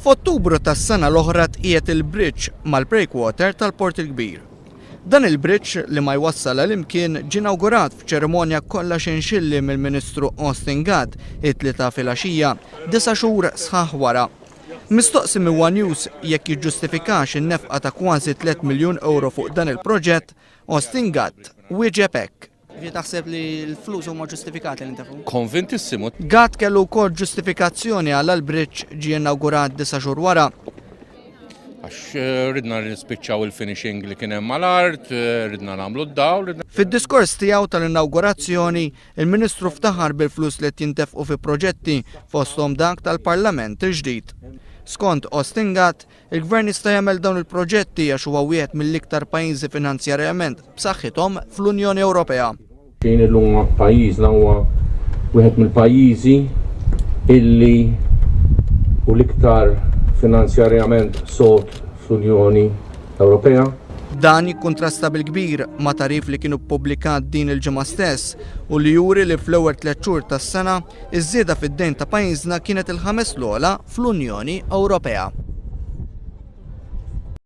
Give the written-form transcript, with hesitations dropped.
F'Ottubru tas-sena l-oħra tqiegħed il-bridge mal-breakwater tal-Port il-Kbir. Dan il-bridge li ma jwassal għal-imkien ġie inawgurat f'ċerimonja kollha xinxilli mill-Ministru Austin Gadd it-tlieta filgħaxija 9 xhur sħaħ wara. Mistoqsi minn One News jekk jiġġustifikax in-nefqa ta' kważi 3 miljun euro fuq dan il-proġett, Austin Gadd wieġeb hekk. Taħseb li l-flus huma ġustifikati li ntefu? Konvintissimo. Gadd kellu wkoll ġustifikazzjoni għal l-bridge ġie inawgurat 9 xhur wara. Għax ridna nispiċċaw il-finishing li kien hemm mal-art, ridna nagħmlu d-dawl. Fid-diskors tiegħu tal-inawgurazzjoni, il-Ministru ftaħar bil-flus li jintefqu fi proġetti fosthom dak tal-Parlament il-ġdid. Skont Austin Gadd, il-Gvern jista' jagħmel dawn il-proġetti għax huwa wieħed mill-iktar pajjiżi finanzjarjament b'saħħithom fl-Unjoni Ewropea. Xejn illum pajjiżna huwa wieħed mill-pajjiżi illi hu l-iktar finanzjarjament sod fl-Unjoni Ewropea. Dan jikkontrasta bil-kbir ma' tarif li kienu ppubblikat din il-ġimgħa stess u li juri li fl-ewwel 3 xhur tas-sena iż-żieda fid-dejn ta' pajjiżna kienet il-5 l-ogħla fl-Unjoni Ewropea.